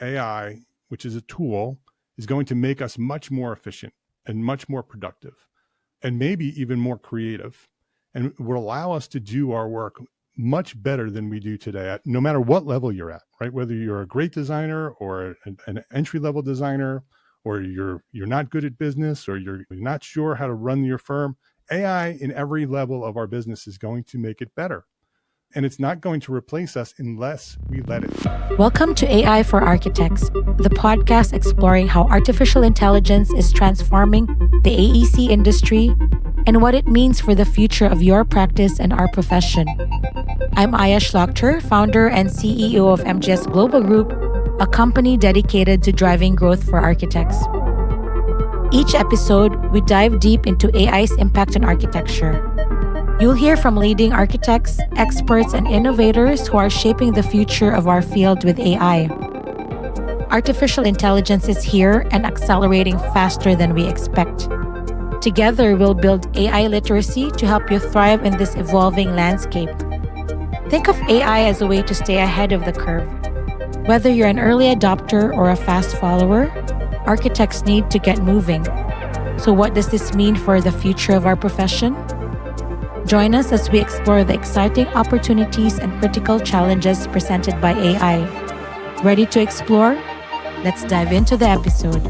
AI, which is a tool, is going to make us much more efficient and much more productive and maybe even more creative, and will allow us to do our work much better than we do today, no matter what level you're at, right? Whether you're a great designer or an entry-level designer, or you're not good at business, or you're not sure how to run your firm, AI in every level of our business is going to make it better. And it's not going to replace us unless we let it. Welcome to AI for Architects, the podcast exploring how artificial intelligence is transforming the AEC industry and what it means for the future of your practice and our profession. I'm Schlachter, founder and CEO of MGS Global Group, a company dedicated to driving growth for architects. Each episode, we dive deep into AI's impact on architecture. You'll hear from leading architects, experts, and innovators who are shaping the future of our field with AI. Artificial intelligence is here and accelerating faster than we expect. Together, we'll build AI literacy to help you thrive in this evolving landscape. Think of AI as a way to stay ahead of the curve. Whether you're an early adopter or a fast follower, architects need to get moving. So what does this mean for the future of our profession? Join us as we explore the exciting opportunities and critical challenges presented by AI. Ready to explore? Let's dive into the episode.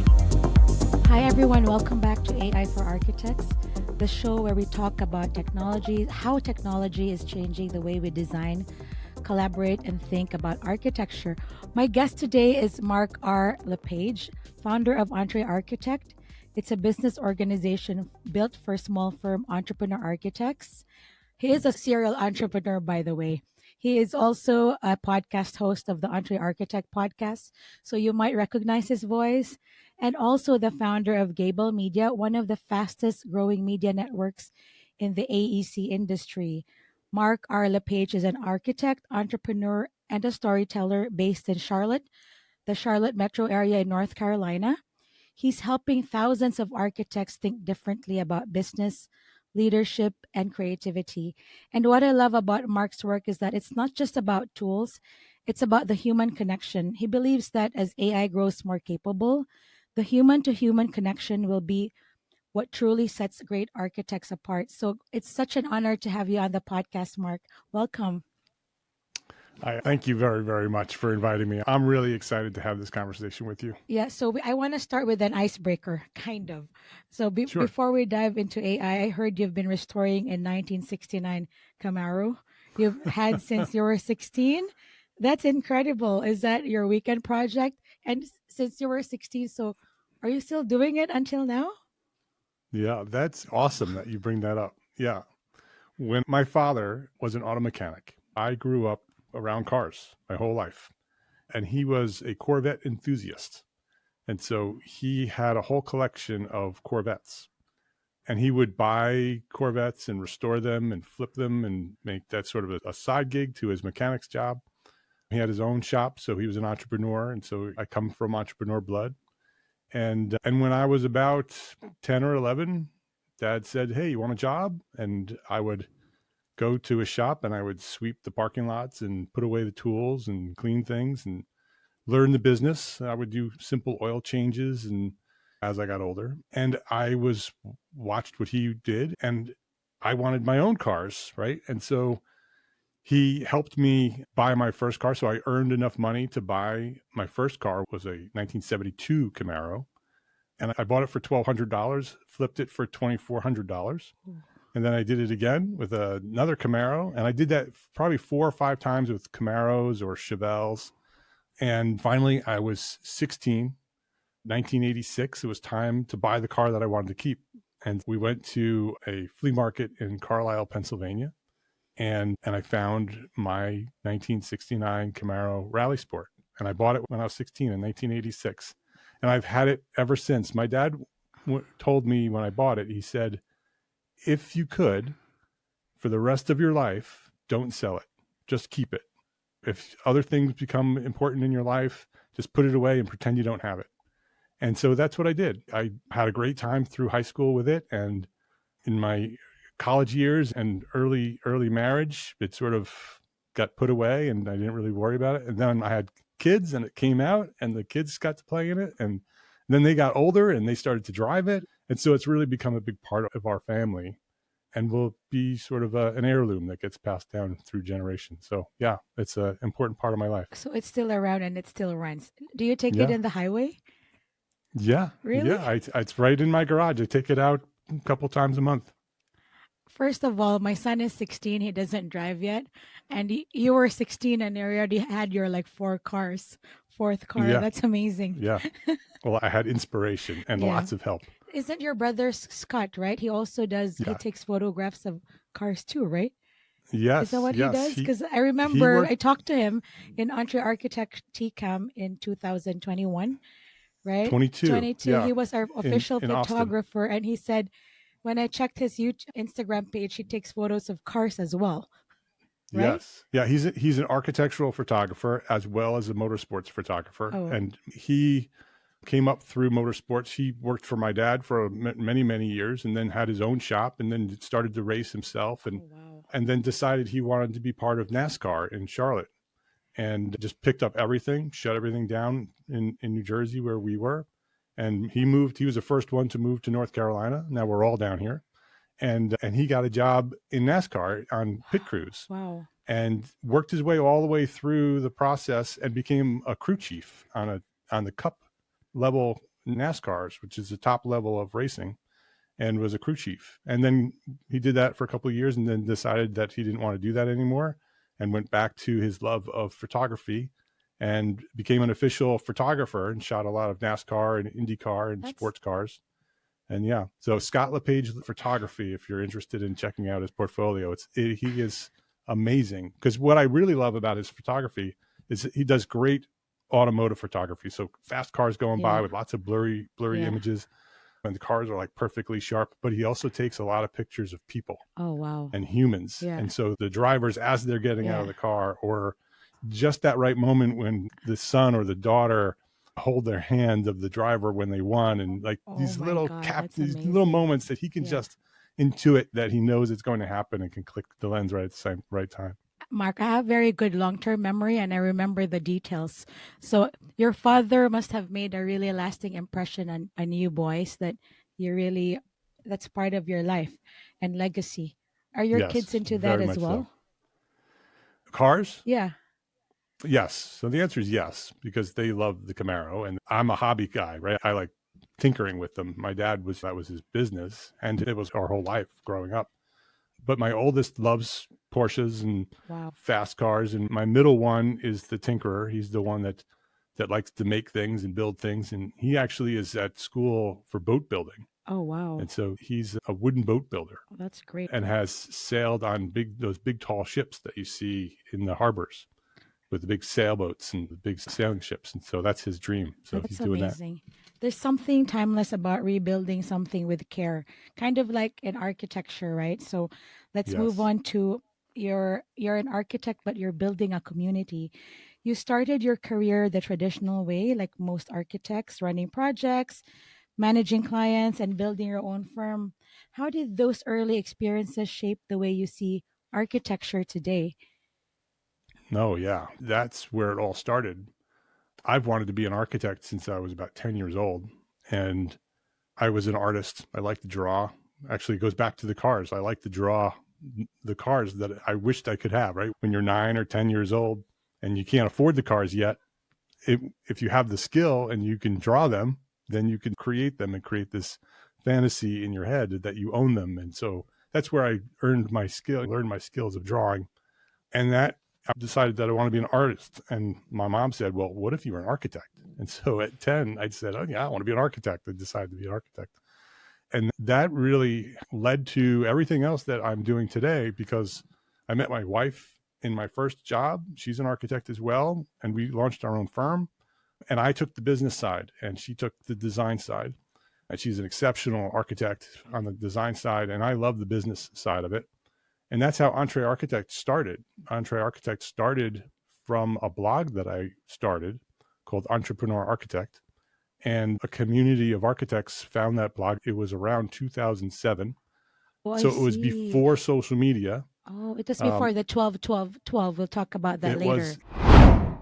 Hi everyone, welcome back to AI for Architects, the show where we talk about technology, how technology is changing the way we design, collaborate, and think about architecture. My guest today is Mark R. LePage, founder of EntreArchitect. It's a business organization built for small firm entrepreneur architects. He is a serial entrepreneur, by the way. He is also a podcast host of the EntreArchitect podcast, so you might recognize his voice, and also the founder of Gābl Media, one of the fastest growing media networks in the AEC industry. Mark R. LePage is an architect, entrepreneur, and a storyteller based in Charlotte, the Charlotte metro area in North Carolina. He's helping thousands of architects think differently about business, leadership, and creativity. And what I love about Mark's work is that it's not just about tools, it's about the human connection. He believes that as AI grows more capable, the human-to-human connection will be what truly sets great architects apart. So it's such an honor to have you on the podcast, Mark. Welcome. Thank you very, very much for inviting me. I'm really excited to have this conversation with you. Yeah, so I want to start with an icebreaker, kind of. So Sure. Before we dive into AI, I heard you've been restoring a 1969 Camaro you've had since you were 16. That's incredible. Is that your weekend project? And since you were 16, so are you still doing it until now? Yeah, that's awesome that you bring that up. Yeah. When my father was an auto mechanic, I grew up around cars my whole life, and he was a Corvette enthusiast. And so he had a whole collection of Corvettes, and he would buy Corvettes and restore them and flip them and make that sort of a side gig to his mechanic's job. He had his own shop, so he was an entrepreneur. And so I come from entrepreneur blood. And when I was about 10 or 11, Dad said, "Hey, you want a job?" And I would go to a shop and I would sweep the parking lots and put away the tools and clean things and learn the business. I would do simple oil changes and as I got older, and I watched what he did, and I wanted my own cars, right? And so he helped me buy my first car. So I earned enough money to buy my first car. Was a 1972 Camaro, and I bought it for $1,200, flipped it for $2,400. And then I did it again with another Camaro. And I did that probably 4 or 5 times with Camaros or Chevelles. And finally, I was 16, 1986. It was time to buy the car that I wanted to keep. And we went to a flea market in Carlisle, Pennsylvania. And I found my 1969 Camaro Rally Sport. And I bought it when I was 16 in 1986. And I've had it ever since. My dad told me when I bought it, he said, if you could, for the rest of your life, don't sell it. Just keep it. If other things become important in your life, just put it away and pretend you don't have it. And so that's what I did. I had a great time through high school with it. And in my college years and early marriage, it sort of got put away and I didn't really worry about it. And then I had kids and it came out and the kids got to play in it. And then they got older and they started to drive it. And so it's really become a big part of our family and will be sort of an heirloom that gets passed down through generations. So yeah, it's an important part of my life. So it's still around and it still runs. Do you take it Yeah. in the highway? Yeah. Really? Yeah. It's right in my garage. I take it out a couple times a month. First of all, my son is 16. He doesn't drive yet. And you were 16 and you already had your like fourth car. Yeah. That's amazing. Yeah. Well, I had inspiration and Yeah. lots of help. Isn't your brother Scott, right? He also does, he Yeah. takes photographs of cars too, right? Yes. Is that what he yes. does? Because I remember worked- I talked to him in EntreArchitect TCAM in 2021, right? 22. 22. Yeah. He was our official in Austin. photographer. And he said, when I checked his Instagram page, he takes photos of cars as well. Right? Yes. Yeah. He's an architectural photographer as well as a motorsports photographer. Oh. And he came up through motorsports. He worked for my dad for many, many years and then had his own shop and then started to race himself and, Oh, wow. and then decided he wanted to be part of NASCAR in Charlotte and just picked up everything, shut everything down in New Jersey where we were. And he was the first one to move to North Carolina. Now we're all down here. And he got a job in NASCAR on pit crews. Wow. And worked his way all the way through the process and became a crew chief on the Cup level NASCARs, which is the top level of racing, and was a crew chief. And then he did that for a couple of years and then decided that he didn't want to do that anymore and went back to his love of photography and became an official photographer and shot a lot of NASCAR and IndyCar and sports cars. And yeah, so Scott LePage Photography, if you're interested in checking out his portfolio, he is amazing. Because what I really love about his photography is he does great automotive photography. So fast cars going by with lots of blurry images, and the cars are like perfectly sharp. But he also takes a lot of pictures of people. Oh, wow. And humans. Yeah. And so the drivers, as they're getting out of the car, or just that right moment when the son or the daughter hold their hand of the driver when they won, and like these little little moments that he can just intuit that he knows it's going to happen and can click the lens right at the right time. Mark, I have very good long-term memory and I remember the details. So your father must have made a really lasting impression on you boys that that's part of your life and legacy. Are your kids into that as well? So. Cars? Yeah. Yes. So the answer is yes, because they love the Camaro and I'm a hobby guy, right? I like tinkering with them. My dad that was his business and it was our whole life growing up. But my oldest loves Porsches and fast cars. And my middle one is the tinkerer. He's the one that likes to make things and build things. And he actually is at school for boat building. Oh, wow. And so he's a wooden boat builder. Oh, that's great. And has sailed on those big, tall ships that you see in the harbors with the big sailboats and the big sailing ships. And so that's his dream. So he's doing amazing. There's something timeless about rebuilding something with care, kind of like in architecture, right? So let's move on to you're an architect, but you're building a community. You started your career the traditional way, like most architects, running projects, managing clients, and building your own firm. How did those early experiences shape the way you see architecture today? No, yeah, that's where it all started. I've wanted to be an architect since I was about 10 years old. And I was an artist. I like to draw. Actually, it goes back to the cars. I like to draw the cars that I wished I could have, right? When you're 9 or 10 years old and you can't afford the cars yet, if you have the skill and you can draw them, then you can create them and create this fantasy in your head that you own them. And so that's where I learned my skills of drawing. And that I decided that I want to be an artist. And my mom said, well, what if you were an architect? And so at 10, I said, oh yeah, I want to be an architect. I decided to be an architect. And that really led to everything else that I'm doing today, because I met my wife in my first job. She's an architect as well. And we launched our own firm. And I took the business side and she took the design side. And she's an exceptional architect on the design side. And I love the business side of it. And that's how EntreArchitect started. EntreArchitect started from a blog that I started called Entrepreneur Architect. And a community of architects found that blog. It was around 2007. Oh, so it was before social media. Oh, it was before the 12-12-12. We'll talk about that later.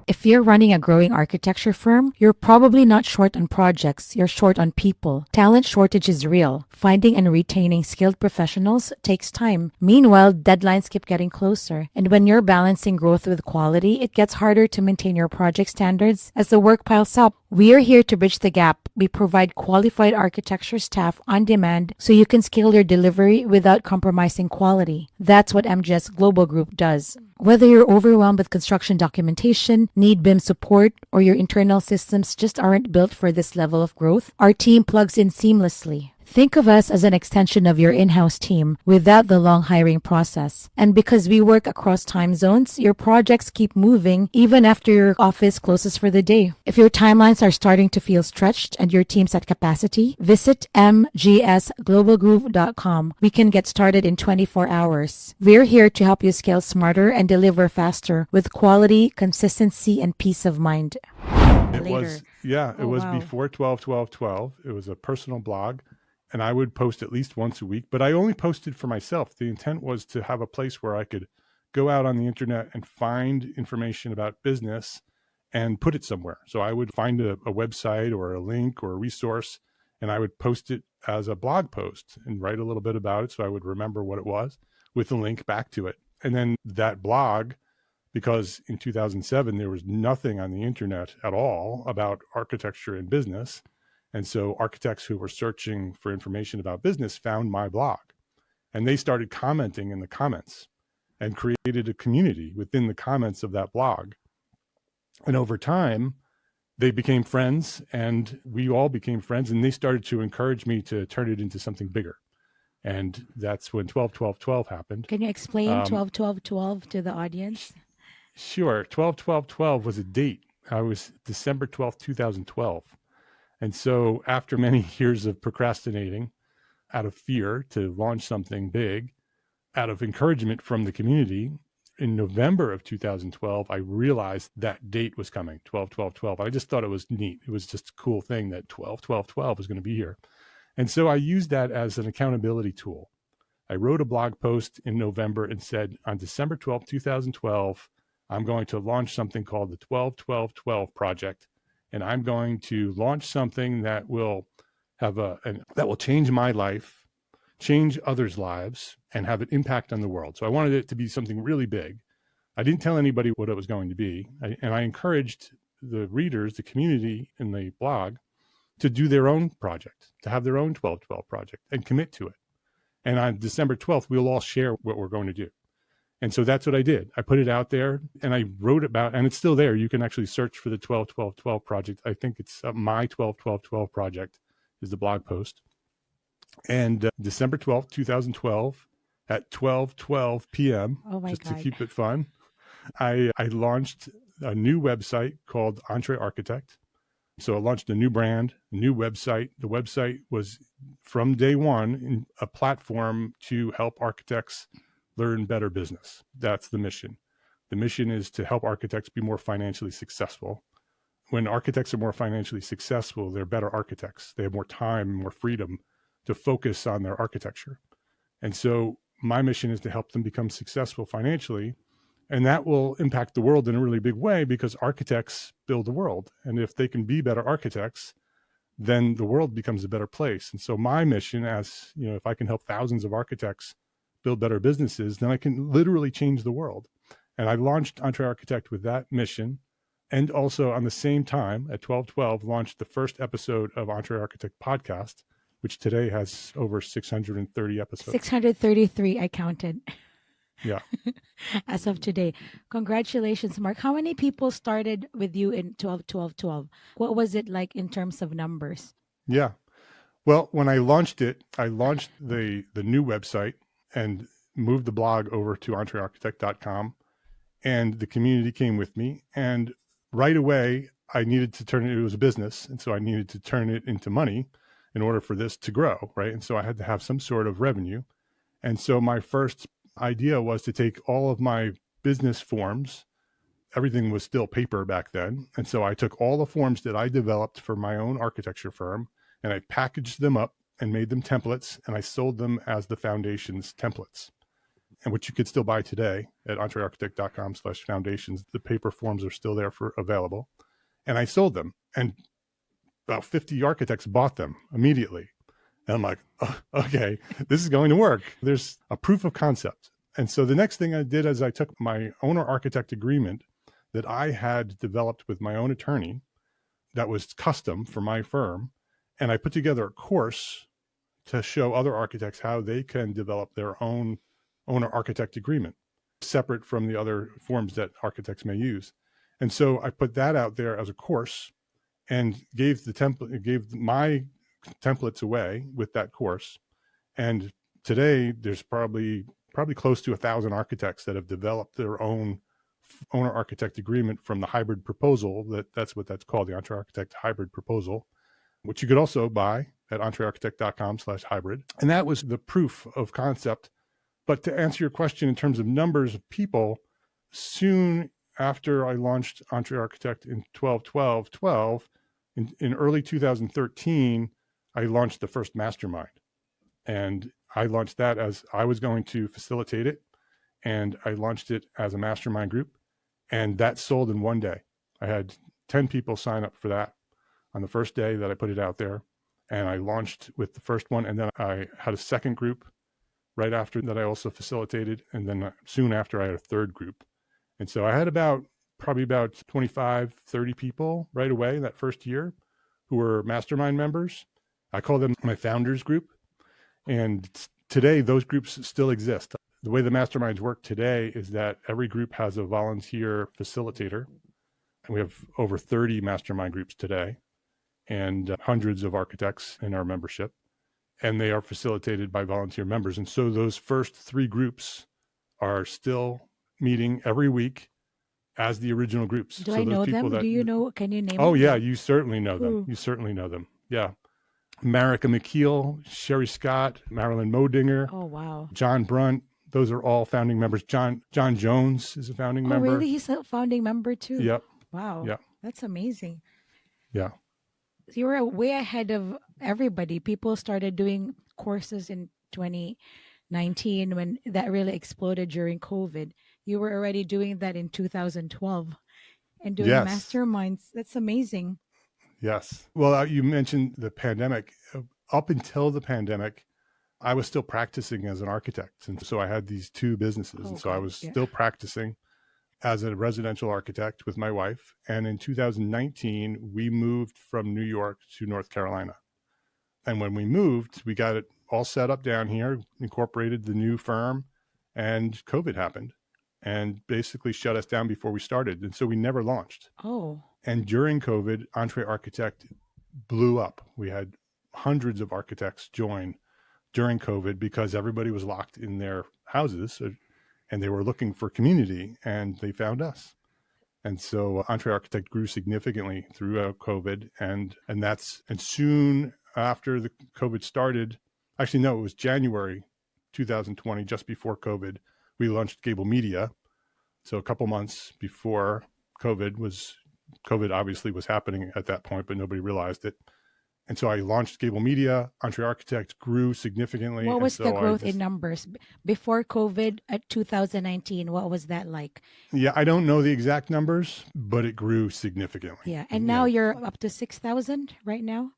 If you're running a growing architecture firm, you're probably not short on projects, you're short on people. Talent shortage is real. Finding and retaining skilled professionals takes time. Meanwhile, deadlines keep getting closer. And when you're balancing growth with quality, it gets harder to maintain your project standards as the work piles up. We're here to bridge the gap. We provide qualified architecture staff on demand so you can scale your delivery without compromising quality. That's what MGS Global Group does. Whether you're overwhelmed with construction documentation, need BIM support, or your internal systems just aren't built for this level of growth, our team plugs in seamlessly. Think of us as an extension of your in-house team without the long hiring process. And because we work across time zones, your projects keep moving even after your office closes for the day. If your timelines are starting to feel stretched and your team's at capacity, visit mgsglobalgroup.com. We can get started in 24 hours. We're here to help you scale smarter and deliver faster with quality, consistency, and peace of mind. It was before 12-12-12. It was a personal blog. And I would post at least once a week, but I only posted for myself. The intent was to have a place where I could go out on the internet and find information about business and put it somewhere. So I would find a website or a link or a resource, and I would post it as a blog post and write a little bit about it so I would remember what it was with a link back to it. And then that blog, because in 2007, there was nothing on the internet at all about architecture and business. And so architects who were searching for information about business found my blog, and they started commenting in the comments and created a community within the comments of that blog. And over time, they became friends, and we all became friends, and they started to encourage me to turn it into something bigger. And that's when 12-12-12 happened. Can you explain 12-12-12 to the audience? Sure. 12-12-12 was a date. I was December 12th, 2012. And so after many years of procrastinating out of fear to launch something big, out of encouragement from the community, in November of 2012, I realized that date was coming, 12-12-12. I just thought it was neat. It was just a cool thing that 12-12-12 was going to be here. And so I used that as an accountability tool. I wrote a blog post in November and said, on December 12th, 2012, I'm going to launch something called the 12-12-12 Project. And I'm going to launch something that will have that will change my life, change others' lives, and have an impact on the world. So I wanted it to be something really big. I didn't tell anybody what it was going to be. And I encouraged the readers, the community in the blog, to do their own project, to have their own 12-12 project and commit to it. And on December 12th, we'll all share what we're going to do. And so that's what I did. I put it out there and I wrote about, and it's still there. You can actually search for the 12-12-12 project. I think it's my 12-12-12 project is the blog post. And December 12th, 2012 at 12:12 p.m., to keep it fun, I launched a new website called EntreArchitect. So I launched a new brand, a new website. The website was from day one a platform to help architects learn better business. That's the mission. The mission is to help architects be more financially successful. When architects are more financially successful, they're better architects. They have more time, more freedom to focus on their architecture. And so my mission is to help them become successful financially. And that will impact the world in a really big way because architects build the world. And if they can be better architects, then the world becomes a better place. And so my mission, as you know, if I can help thousands of architects build better businesses, then I can literally change the world. And I launched EntreArchitect with that mission. And also on the same time at 12:12 launched the first episode of EntreArchitect podcast, which today has over 630 episodes. 633, I counted. Yeah. As of today. Congratulations, Mark. How many people started with you in 12-12-12? What was it like in terms of numbers? Yeah. Well, when I launched it, I launched the new website and moved the blog over to EntreArchitect.com, and the community came with me. And right away, I needed to turn it was a business. And so I needed to turn it into money in order for this to grow, right? And so I had to have some sort of revenue. And so my first idea was to take all of my business forms. Everything was still paper back then. And so I took all the forms that I developed for my own architecture firm and I packaged them up and made them templates, and I sold them as the foundation's templates. and which you could still buy today at entrearchitect.com/foundations. The paper forms are still there for available. And I sold them, and about 50 architects bought them immediately. And I'm like, oh, okay, this is going to work. There's a proof of concept. And so the next thing I did is I took my owner architect agreement that I had developed with my own attorney that was custom for my firm, and I put together a course to show other architects how they can develop their own owner architect agreement, separate from the other forms that architects may use. And so I put that out there as a course and gave my templates away with that course. And today there's probably close to 1,000 architects that have developed their own owner architect agreement from the hybrid proposal. That's what that's called, the EntreArchitect hybrid proposal, which you could also buy at entrearchitect.com/hybrid. And that was the proof of concept. But to answer your question in terms of numbers of people, soon after I launched EntreArchitect in 12/12/12, in early 2013, I launched the first mastermind. And I launched that as I was going to facilitate it. And I launched it as a mastermind group. And that sold in one day. I had 10 people sign up for that on the first day that I put it out there. And I launched with the first one. And then I had a second group right after that I also facilitated. And then soon after I had a third group. And so I had probably about 25, 30 people right away that first year who were mastermind members. I call them my founders group. And today those groups still exist. The way the masterminds work today is that every group has a volunteer facilitator. And we have over 30 mastermind groups today and hundreds of architects in our membership. And they are facilitated by volunteer members. And so those first three groups are still meeting every week as the original groups. Do so I those know people them? Do you know? Can you name Oh, them? yeah, you certainly know them. Who? You certainly know them. Yeah. Marika McKeel, Sherry Scott, Marilyn Modinger, Oh, wow. John Brunt. Those are all founding members. John Jones is a founding Oh, member. really? He's a founding member too? Yep. Wow. Yep. That's amazing. Yeah. So you were way ahead of everybody. People started doing courses in 2019 when that really exploded during COVID. You were already doing that in 2012 and doing Yes. masterminds. That's amazing. Yes. Well, you mentioned the pandemic. Up until the pandemic, I was still practicing as an architect. And so I had these two businesses. Oh, and so I God, was yeah. still practicing as a residential architect with my wife. And in 2019, we moved from New York to North Carolina. And when we moved, we got it all set up down here, incorporated the new firm, and COVID happened and basically shut us down before we started. And so we never launched. Oh, And during COVID, EntreArchitect blew up. We had hundreds of architects join during COVID because everybody was locked in their houses and they were looking for community, and they found us. And so EntreArchitect grew significantly throughout COVID. And soon after the COVID started, actually, no, it was January 2020, just before COVID, we launched Gābl Media. So a couple months before COVID obviously was happening at that point, but nobody realized it. And so I launched Gābl Media. EntreArchitect grew significantly. what was so the growth in numbers before COVID at 2019? What was that like? Yeah, I don't know the exact numbers, but it grew significantly. Yeah. And now you're up to 6,000 right now?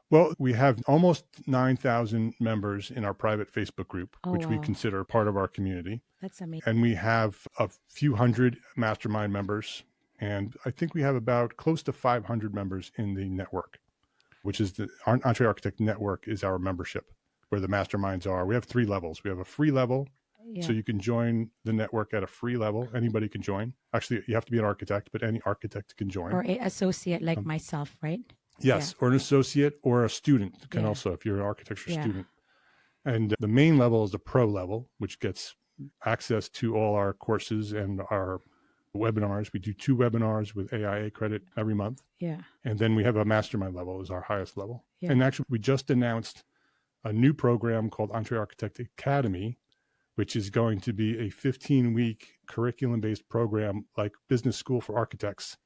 Well, we have almost 9,000 members in our private Facebook group, Oh, which we wow. consider part of our community. That's amazing. And we have a few hundred mastermind members. And I think we have about close to 500 members in the network, which is our EntreArchitect network is our membership where the masterminds are. We have 3 levels. We have a free level. Yeah. So you can join the network at a free level. Anybody can join. Actually, you have to be an architect, but any architect can join. Or an associate like myself, right? Yes, or an associate or a student can also, if you're an architecture student. And the main level is the pro level, which gets access to all our courses and our webinars. We do 2 webinars with AIA credit every month. Yeah. And then we have a mastermind level is our highest level. Yeah. And actually, we just announced a new program called EntreArchitect Academy, which is going to be a 15-week curriculum-based program like business school for architects.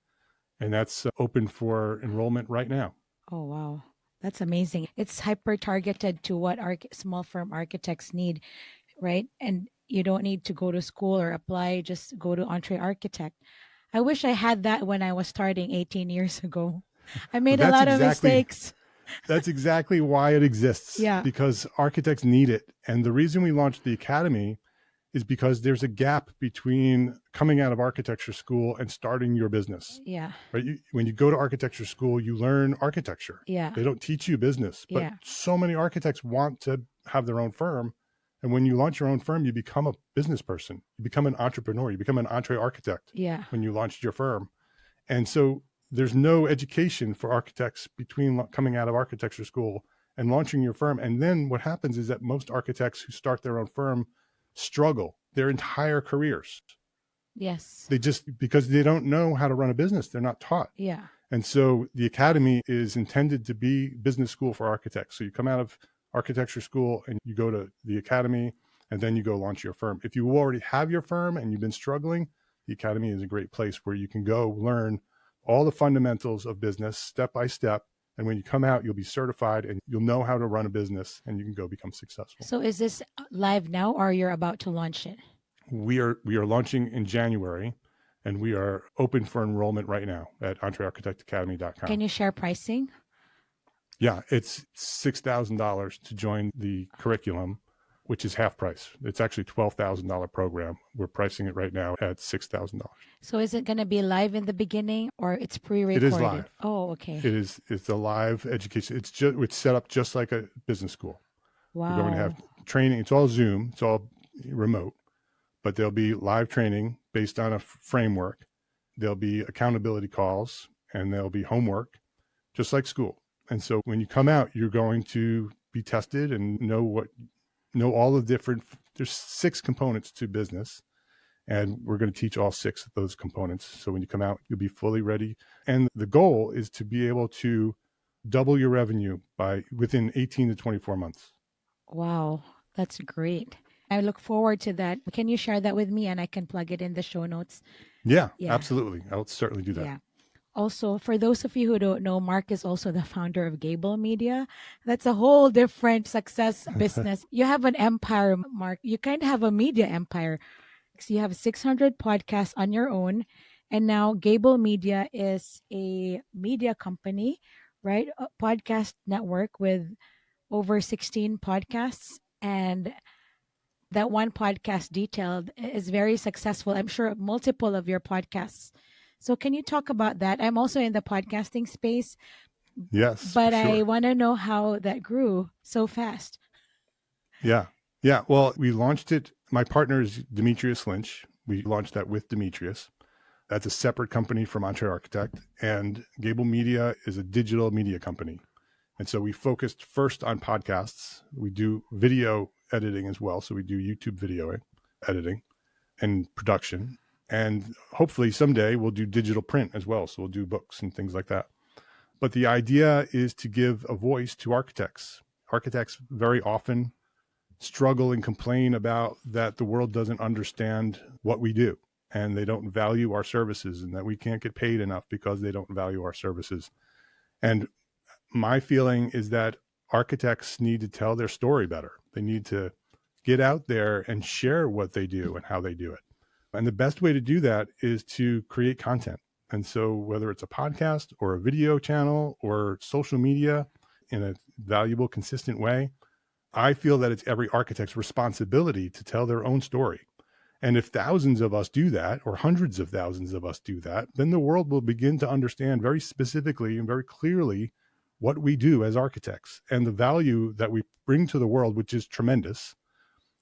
And that's open for enrollment right now. Oh, wow. That's amazing. It's hyper targeted to what small firm architects need, right? And You don't need to go to school or apply, just go to EntreArchitect. I wish I had that when I was starting 18 years ago. I Well, made a lot of mistakes. that's exactly why it exists, Yeah. because architects need it. And the reason we launched the Academy is because there's a gap between coming out of architecture school and starting your business. Yeah. Right? When you go to architecture school, you learn architecture. Yeah. They don't teach you business, but Yeah. so many architects want to have their own firm. And when you launch your own firm, you become a business person. You become an entrepreneur. You become an EntreArchitect Yeah. when you launched your firm. And so there's no education for architects between coming out of architecture school and launching your firm. And then what happens is that most architects who start their own firm struggle their entire careers. Yes. They just, because they don't know how to run a business, they're not taught. Yeah. And so the Academy is intended to be business school for architects. So you come out of architecture school and you go to the Academy, and then you go launch your firm. If you already have your firm and you've been struggling, the Academy is a great place where you can go learn all the fundamentals of business step by step. And when you come out, you'll be certified and you'll know how to run a business, and you can go become successful. So is this live now, or you're about to launch it? We are launching in January, and we are open for enrollment right now at EntreArchitectAcademy.com. Can you share pricing? Yeah, it's $6,000 to join the curriculum, which is half price. It's actually $12,000 program. We're pricing it right now at $6,000. So is it going to be live in the beginning, or it's pre-recorded? It is live. Oh, okay. It's a live education. It's set up just like a business school. Wow. We're going to have training. It's all Zoom. It's all remote, but there'll be live training based on a framework. There'll be accountability calls, and there'll be homework, just like school. And so when you come out, you're going to be tested and know all the different, there's 6 components to business, and we're going to teach all 6 of those components. So when you come out, you'll be fully ready. And the goal is to be able to double your revenue within 18 to 24 months. Wow, that's great. I look forward to that. Can you share that with me, and I can plug it in the show notes? Yeah. Absolutely. I'll certainly do that. Yeah. Also, for those of you who don't know, Mark is also the founder of Gābl Media. That's a whole different success business. You have an empire, Mark. You kind of have a media empire. So you have 600 podcasts on your own. And now Gābl Media is a media company, right? A podcast network with over 16 podcasts. And that one podcast, Detailed, is very successful. I'm sure multiple of your podcasts. So can you talk about that? I'm also in the podcasting space. Yes. But sure. I want to know how that grew so fast. Yeah. Yeah. Well, we launched it. My partner is Demetrius Lynch. We launched that with Demetrius. That's a separate company from EntreArchitect. And Gābl Media is a digital media company. And so we focused first on podcasts. We do video editing as well. So we do YouTube video editing and production. And hopefully someday we'll do digital print as well. So we'll do books and things like that. But the idea is to give a voice to architects. Architects very often struggle and complain about that the world doesn't understand what we do, and they don't value our services, and that we can't get paid enough because they don't value our services. And my feeling is that architects need to tell their story better. They need to get out there and share what they do and how they do it. And the best way to do that is to create content. And so whether it's a podcast or a video channel or social media in a valuable, consistent way, I feel that it's every architect's responsibility to tell their own story. And if thousands of us do that, or hundreds of thousands of us do that, then the world will begin to understand very specifically and very clearly what we do as architects, and the value that we bring to the world, which is tremendous,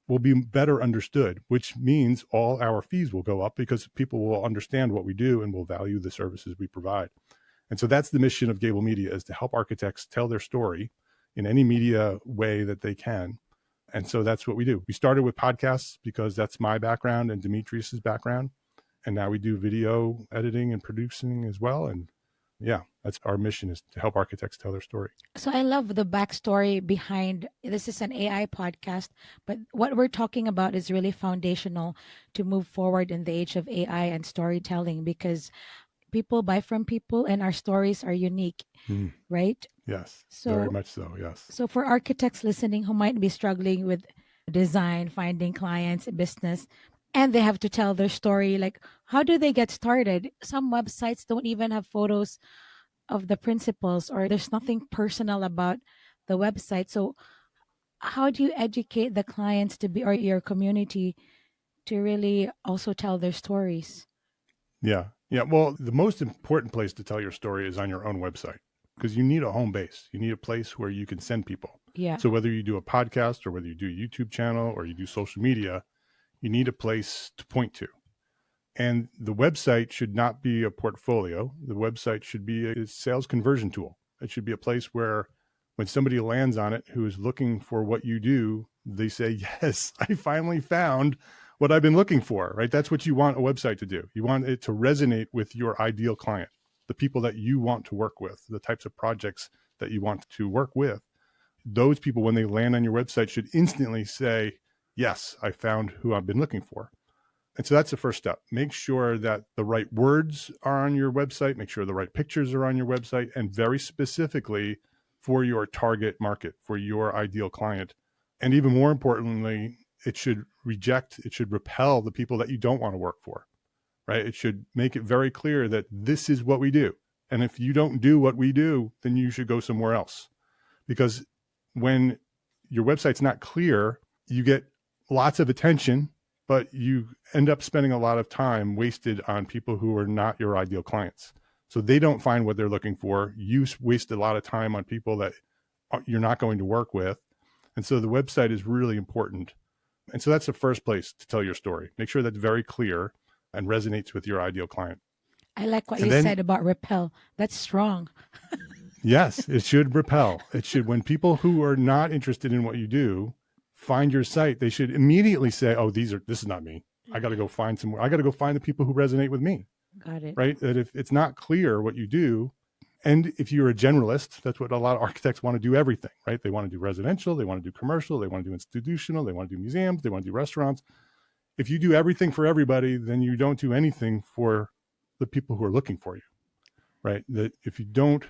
will be better understood, which means all our fees will go up because people will understand what we do and will value the services we provide. And so that's the mission of Gābl Media, is to help architects tell their story in any media way that they can. And so that's what we do. We started with podcasts because that's my background and Demetrius's background. And now we do video editing and producing as well. And yeah, that's our mission, is to help architects tell their story. So I love the backstory behind, this is an AI podcast, but what we're talking about is really foundational to move forward in the age of AI and storytelling, because people buy from people and our stories are unique, right? Yes, So very much so, yes. So for architects listening who might be struggling with design, finding clients, business, and they have to tell their story. Like, how do they get started? Some websites don't even have photos of the principals, or there's nothing personal about the website. So, how do you educate the clients to be, or your community to really also tell their stories? Yeah. Yeah. Well, the most important place to tell your story is on your own website, because you need a home base. You need a place where you can send people. Yeah. So whether you do a podcast or whether you do a YouTube channel or you do social media, you need a place to point to. And the website should not be a portfolio. The website should be a sales conversion tool. It should be a place where when somebody lands on it who is looking for what you do, they say, yes, I finally found what I've been looking for, right? That's what you want a website to do. You want it to resonate with your ideal client, the people that you want to work with, the types of projects that you want to work with. Those people, when they land on your website, should instantly say, yes, I found who I've been looking for. And so that's the first step. Make sure that the right words are on your website, make sure the right pictures are on your website, and very specifically for your target market, for your ideal client. And even more importantly, it should repel the people that you don't want to work for, right? It should make it very clear that this is what we do. And if you don't do what we do, then you should go somewhere else. Because when your website's not clear, you get lots of attention, but you end up spending a lot of time wasted on people who are not your ideal clients. So they don't find what they're looking for. You waste a lot of time on people that you're not going to work with. And so the website is really important. And so that's the first place to tell your story. Make sure that's very clear and resonates with your ideal client. I like what And you then, said about repel. That's strong. yes, it should repel. It should, when people who are not interested in what you do find your site, they should immediately say, oh, this is not me. I got to go find somewhere. I got to go find the people who resonate with me. Got it. Right. That if it's not clear what you do, and if you're a generalist, that's what a lot of architects want to do everything, right? They want to do residential, they want to do commercial, they want to do institutional, they want to do museums, they want to do restaurants. If you do everything for everybody, then you don't do anything for the people who are looking for you, right? That if you don't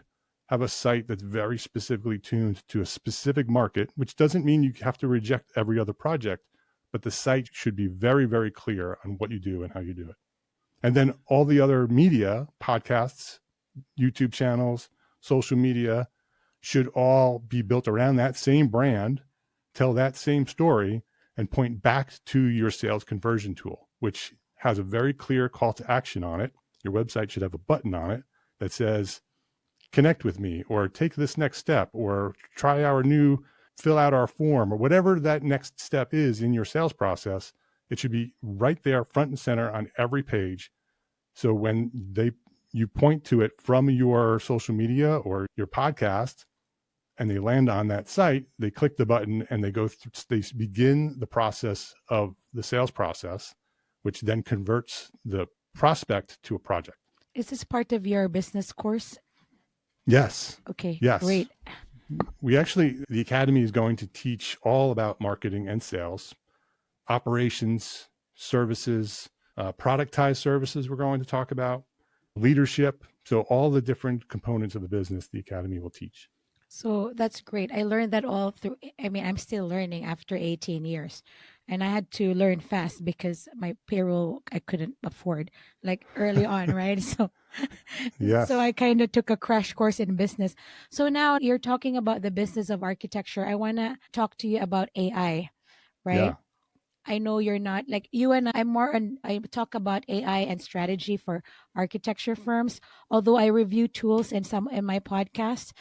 have a site that's very specifically tuned to a specific market, which doesn't mean you have to reject every other project, but the site should be very, very clear on what you do and how you do it. And then all the other media, podcasts, YouTube channels, social media should all be built around that same brand, tell that same story, and point back to your sales conversion tool, which has a very clear call to action on it. Your website should have a button on it that says, connect with me, or take this next step, or try our new, fill out our form, or whatever that next step is in your sales process. It should be right there, front and center on every page. So when you point to it from your social media or your podcast, and they land on that site, they click the button and they begin the process of the sales process, which then converts the prospect to a project. Is this part of your business course? Yes. Okay. Yes. Great. The Academy is going to teach all about marketing and sales, operations, services, productized services we're going to talk about, leadership. So all the different components of the business the Academy will teach. So that's great. I learned that all through, I mean, I'm still learning after 18 years. And I had to learn fast because my payroll I couldn't afford like early on, right? So, Yes. so I kind of took a crash course in business. So now you're talking about the business of architecture. I want to talk to you about AI, right? Yeah. I know you're not like you and I'm more on, I talk about AI and strategy for architecture firms, although I review tools in my podcast,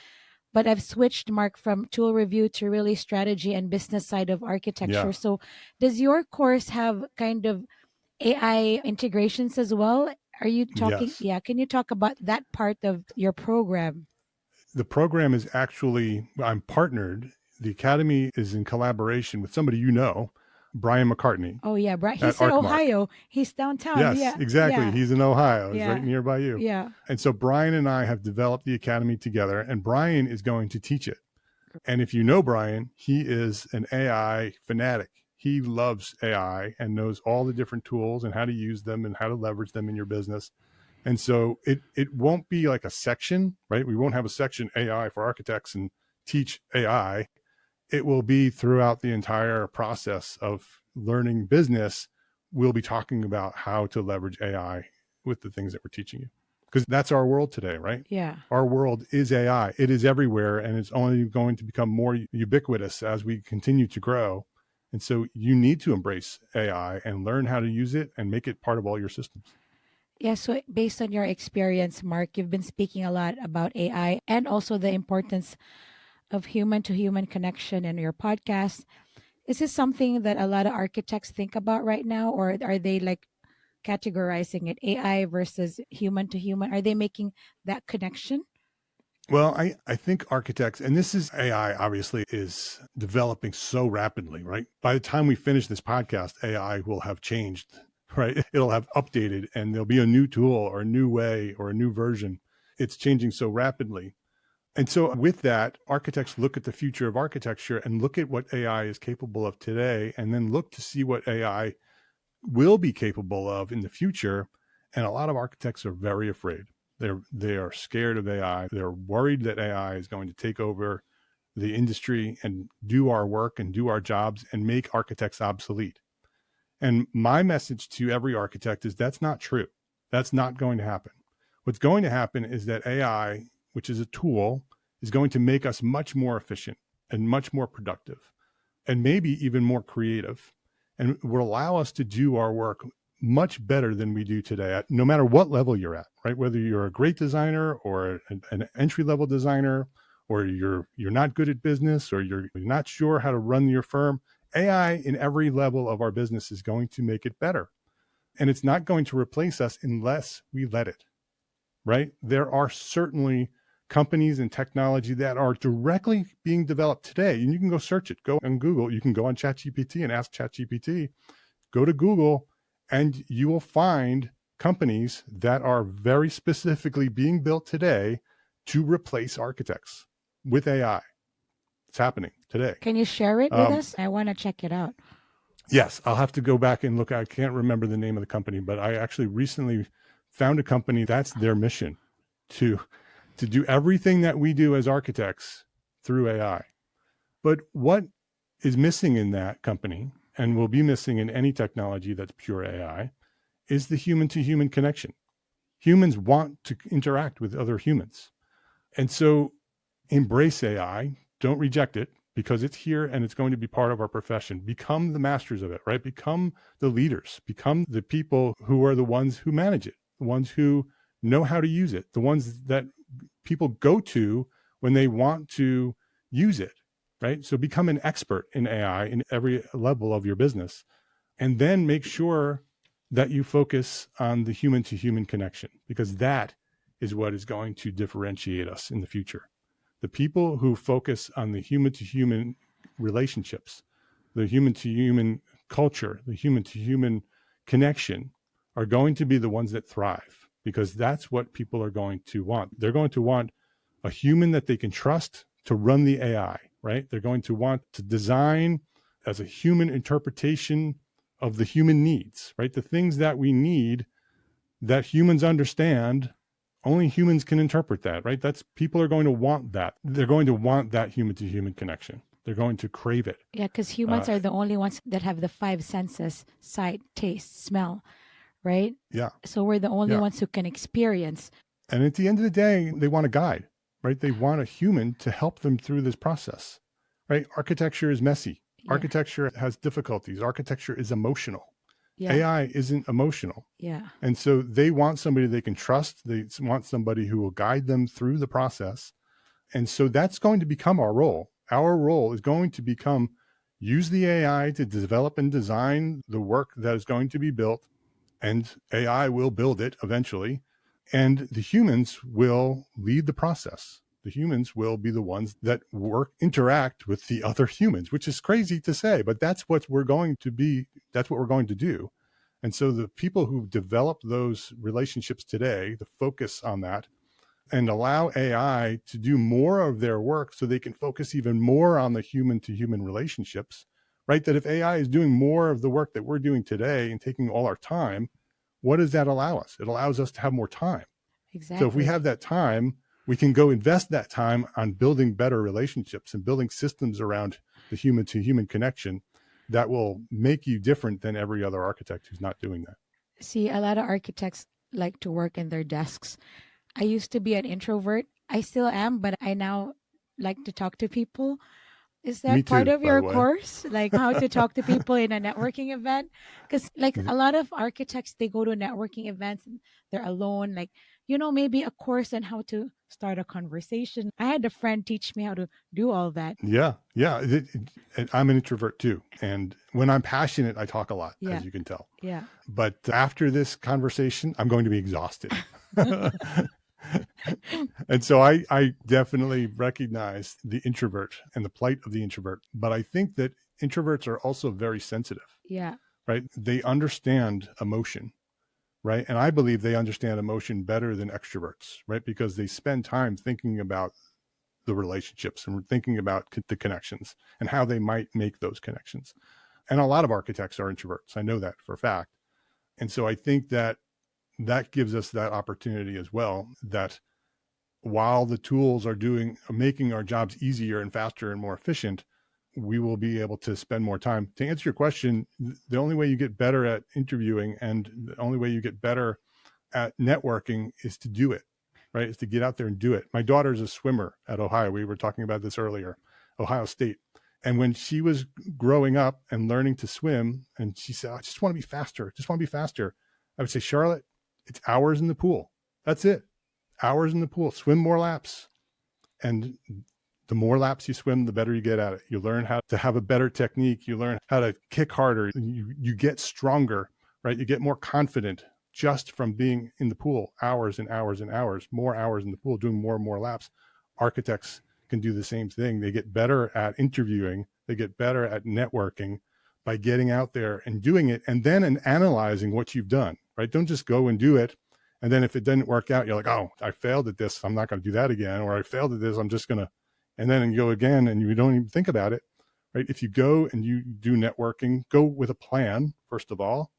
but I've switched, Mark, from tool review to really strategy and business side of architecture. Yeah. So does your course have kind of AI integrations as well? Are you talking? Yes. Yeah. Can you talk about that part of your program? The program is actually, I'm partnered. The Academy is in collaboration with somebody Brian McCartney. Oh, yeah. He's in ArcMark. Ohio. He's downtown. Yes, Yeah. exactly. Yeah. He's in Ohio. He's Yeah. right nearby you. Yeah. And so Brian and I have developed the Academy together, and Brian is going to teach it. And if you know Brian, he is an AI fanatic. He loves AI and knows all the different tools and how to use them and how to leverage them in your business. And so it won't be like a section, right? We won't have a section AI for architects and teach AI. it will be throughout the entire process of learning business. We'll be talking about how to leverage AI with the things that we're teaching you, because that's our world today, right? Yeah. Our world is AI. It is everywhere, and it's only going to become more ubiquitous as we continue to grow. And so you need to embrace AI and learn how to use it and make it part of all your systems. Yeah, so based on your experience, Mark, you've been speaking a lot about AI and also the importance of human to human connection in your podcast. Is this something that a lot of architects think about right now, or are they like categorizing it AI versus human to human? Are they making that connection? Well, I think architects, and this is AI obviously is developing so rapidly, right? By the time we finish this podcast, AI will have changed, right? It'll have updated and there'll be a new tool or a new way or a new version. It's changing so rapidly. And so with that, architects look at the future of architecture and look at what AI is capable of today, and then look to see what AI will be capable of in the future. And a lot of architects are very afraid. They are scared of AI. They're worried that AI is going to take over the industry and do our work and do our jobs and make architects obsolete. And my message to every architect is that's not true. That's not going to happen. What's going to happen is that AI, which is a tool, is going to make us much more efficient and much more productive and maybe even more creative, and will allow us to do our work much better than we do today, no matter what level you're at, right? Whether you're a great designer or an entry-level designer, or you're not good at business, or you're not sure how to run your firm, AI in every level of our business is going to make it better. And it's not going to replace us unless we let it, right? There are certainly companies and technology that are directly being developed today, and you can go search it, go on Google, you can go on ChatGPT and ask ChatGPT, go to Google, and you will find companies that are very specifically being built today to replace architects with AI. It's happening today. Can you share it with us? I want to check it out. Yes, I'll have to go back and look. I can't remember the name of the company, but I actually recently found a company that's their mission to do everything that we do as architects through AI. But what is missing in that company, and will be missing in any technology that's pure AI, is the human to human connection. Humans want to interact with other humans. And so embrace AI, don't reject it, because it's here and it's going to be part of our profession. Become the masters of it, right? Become the leaders, become the people who are the ones who manage it, the ones who know how to use it, the ones that people go to when they want to use it, right? So become an expert in AI in every level of your business, and then make sure that you focus on the human to human connection, because that is what is going to differentiate us in the future. The people who focus on the human to human relationships, the human to human culture, the human to human connection are going to be the ones that thrive, because that's what people are going to want. They're going to want a human that they can trust to run the AI, right? They're going to want to design as a human interpretation of the human needs, right? The things that we need that humans understand, only humans can interpret that, right? People are going to want that. They're going to want that human to human connection. They're going to crave it. Yeah, because humans are the only ones that have the five senses: sight, taste, smell, right? Yeah. So we're the only ones who can experience. And at the end of the day, they want a guide, right? They want a human to help them through this process, right? Architecture is messy. Yeah. Architecture has difficulties. Architecture is emotional. Yeah. AI isn't emotional. Yeah. And so they want somebody they can trust. They want somebody who will guide them through the process. And so that's going to become our role. Our role is going to become use the AI to develop and design the work that is going to be built, and AI will build it eventually. And the humans will lead the process. The humans will be the ones that interact with the other humans, which is crazy to say, but that's what we're going to be. That's what we're going to do. And so the people who develop those relationships today, the focus on that, and allow AI to do more of their work so they can focus even more on the human to human relationships, right? That if AI is doing more of the work that we're doing today and taking all our time, what does that allow us? It allows us to have more time. Exactly. So if we have that time, we can go invest that time on building better relationships and building systems around the human to human connection that will make you different than every other architect who's not doing that. See, a lot of architects like to work in their desks. I used to be an introvert. I still am, but I now like to talk to people. Is Me that part too, of by the your way. course? Like how to talk to people in a networking event? Because like a lot of architects, they go to networking events and they're alone. Like, maybe a course on how to start a conversation. I had a friend teach me how to do all that. Yeah. And I'm an introvert too. And when I'm passionate, I talk a lot, Yeah. as you can tell. Yeah. But after this conversation, I'm going to be exhausted. And so I definitely recognize the introvert and the plight of the introvert. But I think that introverts are also very sensitive, Yeah. right? They understand emotion, right? And I believe they understand emotion better than extroverts, right? Because they spend time thinking about the relationships and thinking about the connections and how they might make those connections. And a lot of architects are introverts. I know that for a fact. And so I think that gives us that opportunity as well, that while the tools are making our jobs easier and faster and more efficient, we will be able to spend more time. To answer your question, the only way you get better at interviewing and the only way you get better at networking is to do it, right? Is to get out there and do it. My daughter's a swimmer at Ohio. We were talking about this earlier, Ohio State. And when she was growing up and learning to swim, and she said, I just want to be faster. Just want to be faster. I would say, Charlotte, it's hours in the pool. That's it. Hours in the pool, swim more laps. And the more laps you swim, the better you get at it. You learn how to have a better technique. You learn how to kick harder. You get stronger, right? You get more confident just from being in the pool hours and hours and hours, more hours in the pool, doing more and more laps. Architects can do the same thing. They get better at interviewing. They get better at networking by getting out there and doing it, and then analyzing what you've done, right? Don't just go and do it. And then if it didn't work out, you're like, oh, I failed at this. I'm not going to do that again. Or I failed at this. I'm just going to, and then you go again and you don't even think about it, right? If you go and you do networking, go with a plan, first of all.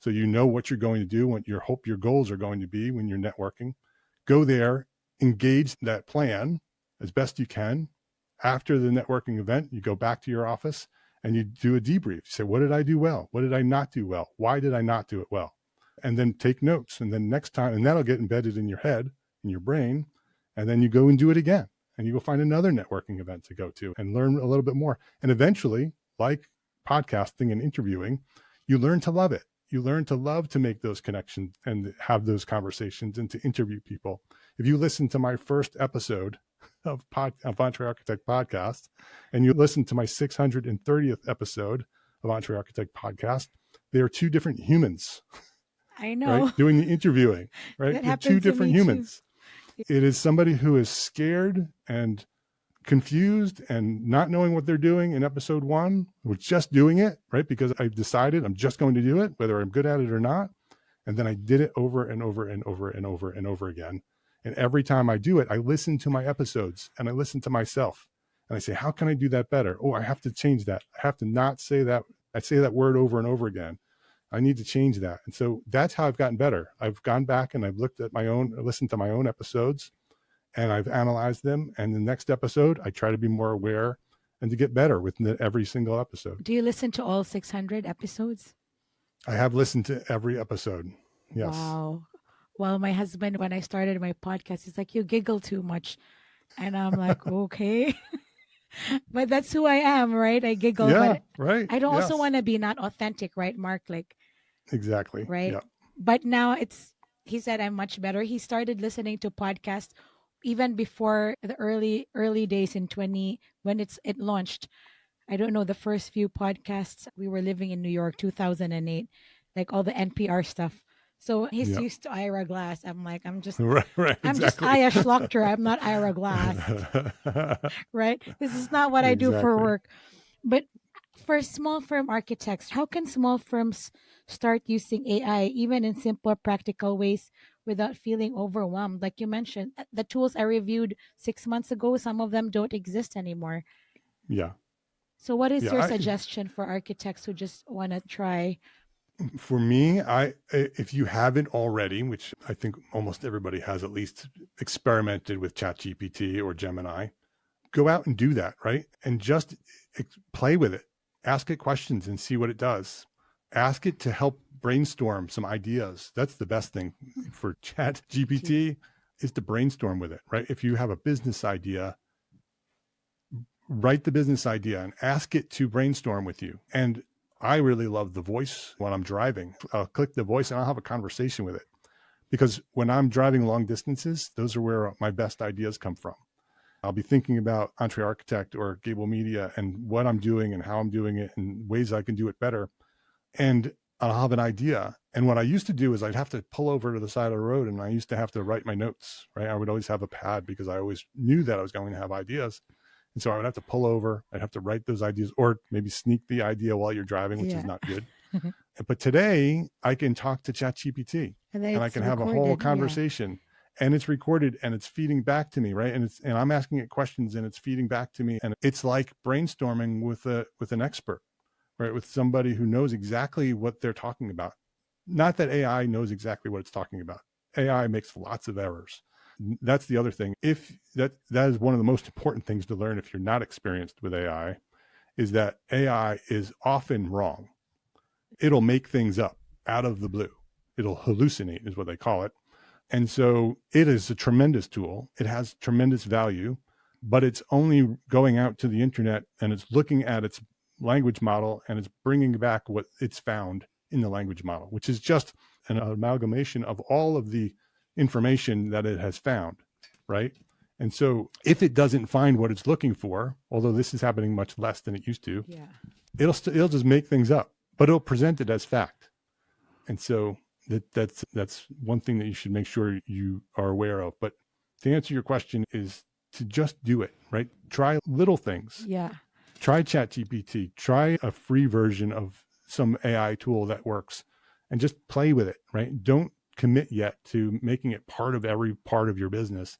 So you know what you're going to do, what your goals are going to be when you're networking. Go there, engage that plan as best you can. After the networking event, you go back to your office and you do a debrief. You say, what did I do well? What did I not do well? Why did I not do it well? And then take notes. And then next time, and that'll get embedded in your head, in your brain. And then you go and do it again. And you go find another networking event to go to and learn a little bit more. And eventually, like podcasting and interviewing, you learn to love it. You learn to love to make those connections and have those conversations and to interview people. If you listen to my first episode of EntreArchitect Podcast, and you listen to my 630th episode of EntreArchitect Podcast, they are two different humans. I know. Right? Doing the interviewing, right? They're two different humans. Too. It is somebody who is scared and confused and not knowing what they're doing in episode 1, was just doing it, right? Because I've decided I'm just going to do it, whether I'm good at it or not. And then I did it over and over and over and over and over again. And every time I do it, I listen to my episodes and I listen to myself and I say, how can I do that better? Oh, I have to change that. I have to not say that. I say that word over and over again. I need to change that. And so that's how I've gotten better. I've gone back and I've listened to my own episodes and I've analyzed them. And the next episode, I try to be more aware and to get better with every single episode. Do you listen to all 600 episodes? I have listened to every episode. Yes. Wow. Well, my husband, when I started my podcast, he's like, you giggle too much. And I'm like, okay. But that's who I am, right? I giggle. Yeah, but right. I don't also want to be not authentic, right, Mark? Like, exactly. Right. Yeah. But now he said I'm much better. He started listening to podcasts even before the early days in when it launched. I don't know, the first few podcasts. We were living in New York, 2008, like all the NPR stuff. So he's used to Ira Glass. I'm like, I'm just I'm just Aya Schlachter. I'm not Ira Glass. Right? This is not what I do for work. But for small firm architects, how can small firms start using AI even in simple, practical ways without feeling overwhelmed? Like you mentioned, the tools I reviewed 6 months ago, some of them don't exist anymore. Yeah. So what is your suggestion for architects who just want to try? For me, if you haven't already, which I think almost everybody has at least experimented with ChatGPT or Gemini, go out and do that, right? And just play with it. Ask it questions and see what it does. Ask it to help brainstorm some ideas. That's the best thing for ChatGPT is to brainstorm with it, right? If you have a business idea, write the business idea and ask it to brainstorm with you. And I really love the voice when I'm driving. I'll click the voice and I'll have a conversation with it. Because when I'm driving long distances, those are where my best ideas come from. I'll be thinking about EntreArchitect or Gābl Media and what I'm doing and how I'm doing it and ways I can do it better. And I'll have an idea. And what I used to do is I'd have to pull over to the side of the road and I used to have to write my notes, right? I would always have a pad because I always knew that I was going to have ideas. And so I would have to pull over. I'd have to write those ideas or maybe sneak the idea while you're driving, which is not good. But today I can talk to ChatGPT and I can have a whole conversation and it's recorded and it's feeding back to me, right? And I'm asking it questions and it's feeding back to me. And it's like brainstorming with an expert, right? With somebody who knows exactly what they're talking about. Not that AI knows exactly what it's talking about. AI makes lots of errors. That's the other thing. If that is one of the most important things to learn if you're not experienced with AI, is that AI is often wrong. It'll make things up out of the blue. It'll hallucinate is what they call it. And so it is a tremendous tool. It has tremendous value, but it's only going out to the internet and it's looking at its language model and it's bringing back what it's found in the language model, which is just an amalgamation of all of the information that it has found, right? And so if it doesn't find what it's looking for, although this is happening much less than it used to, it'll just make things up, but it'll present it as fact. And so that's one thing that you should make sure you are aware of. But to answer your question is to just do it, right? Try little things. Try ChatGPT, try a free version of some AI tool that works and just play with it, right? Don't commit yet to making it part of every part of your business.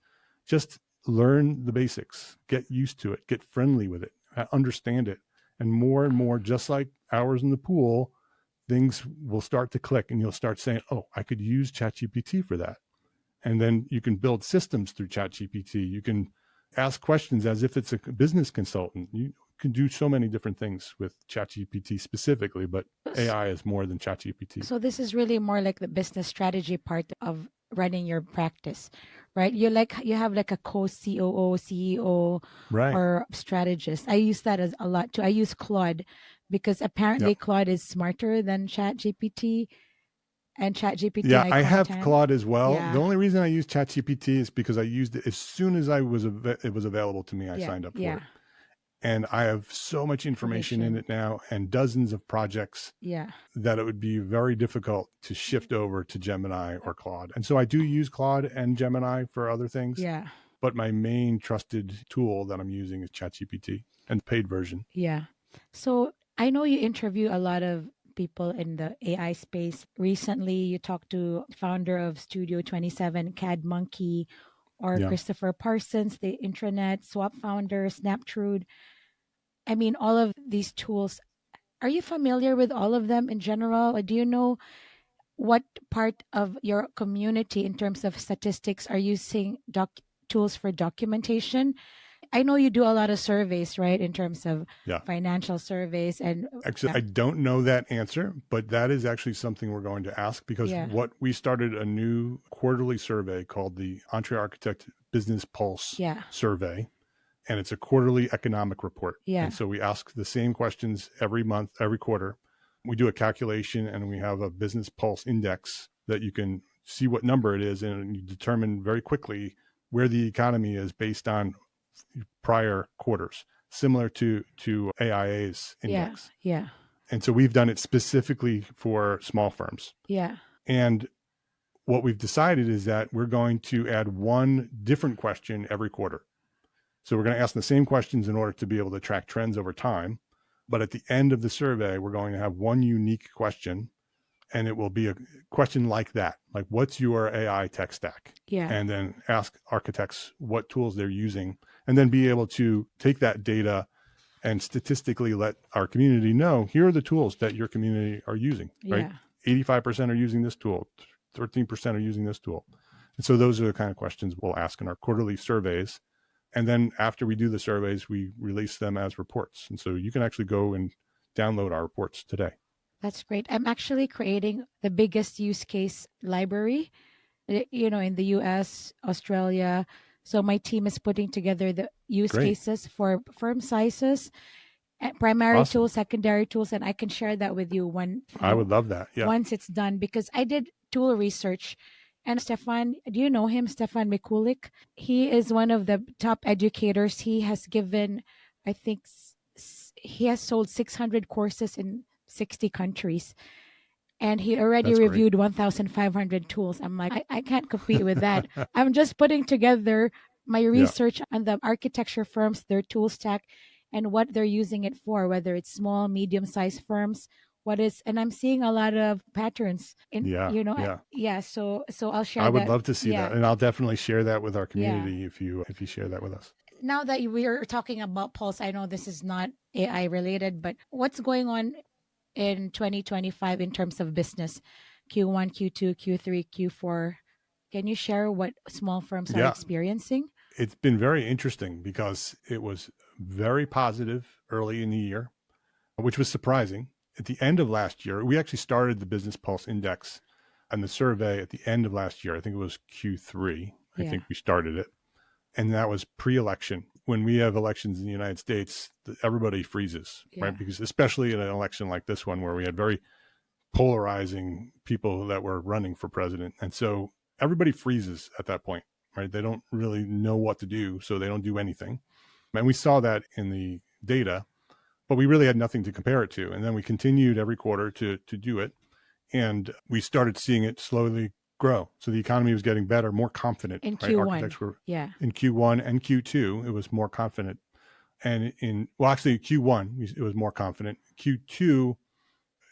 Just learn the basics, get used to it, get friendly with it, understand it. And more, just like hours in the pool, things will start to click and you'll start saying, oh, I could use ChatGPT for that. And then you can build systems through ChatGPT. You can ask questions as if it's a business consultant. You can do so many different things with ChatGPT specifically, but AI is more than ChatGPT. So this is really more like the business strategy part of running your practice, right? You have like a co-COO, CEO, right, or strategist. I use that as a lot too. I use Claude because apparently Claude is smarter than ChatGPT. And ChatGPT. Yeah, I have Claude as well. Yeah. The only reason I use ChatGPT is because I used it as soon as it was available to me. I signed up for it. And I have so much information in it now and dozens of projects that it would be very difficult to shift over to Gemini or Claude. And so I do use Claude and Gemini for other things. Yeah. But my main trusted tool that I'm using is ChatGPT and the paid version. Yeah. So I know you interview a lot of people in the AI space. Recently, you talked to founder of Studio 27, CAD Monkey, or Christopher Parsons, the intranet swap founder, Snaptrude. I mean, all of these tools, are you familiar with all of them in general? Or do you know what part of your community in terms of statistics are using tools for documentation? I know you do a lot of surveys, right? In terms of financial surveys. And actually, I don't know that answer, but that is actually something we're going to ask because we started a new quarterly survey called the EntreArchitect Business Pulse survey. And it's a quarterly economic report. And so we ask the same questions every month, every quarter. We do a calculation and we have a business pulse index that you can see what number it is. And you determine very quickly where the economy is based on prior quarters, similar to AIA's index. And so we've done it specifically for small firms. And what we've decided is that we're going to add one different question every quarter. So we're going to ask the same questions in order to be able to track trends over time. But at the end of the survey, we're going to have one unique question, and it will be a question like that, like what's your AI tech stack? And then ask architects what tools they're using, and then be able to take that data and statistically let our community know, here are the tools that your community are using, right? 85% are using this tool, 13% are using this tool. And so those are the kind of questions we'll ask in our quarterly surveys. And then after we do the surveys, we release them as reports. And so you can actually go and download our reports today. That's great. I'm actually creating the biggest use case library, in the US, Australia. So my team is putting together the use Great. cases for firm sizes, primary Awesome. tools, secondary tools, and I can share that with you I would love that. Yeah. once it's done, because I did tool research. And Stefan, do you know him, Stefan Mikulik? He is one of the top educators. He has given, I think, he has sold 600 courses in 60 countries. And he already That's great. reviewed 1,500 tools. I'm like, I can't compete with that. I'm just putting together my research on the architecture firms, their tool stack, and what they're using it for, whether it's small, medium-sized firms, and I'm seeing a lot of patterns in, Yeah. So I'll share I would that. love to see Yeah. that. And I'll definitely share that with our community if you share that with us. Now that we're talking about Pulse, I know this is not AI related, but what's going on in 2025 in terms of business? Q1, Q2, Q3, Q4. Can you share what small firms are experiencing? It's been very interesting because it was very positive early in the year, which was surprising. At the end of last year, we actually started the Business Pulse Index and the survey at the end of last year. I think it was Q3. I think we started it. And that was pre-election. When we have elections in the United States, everybody freezes, right? Because especially in an election like this one, where we had very polarizing people that were running for president. And so everybody freezes at that point, right? They don't really know what to do, so they don't do anything. And we saw that in the data, but we really had nothing to compare it to. And then we continued every quarter to do it. And we started seeing it slowly grow. So the economy was getting better, more confident. In Q1. Architects were in Q1 and Q2, it was more confident. And actually Q1, it was more confident. Q2,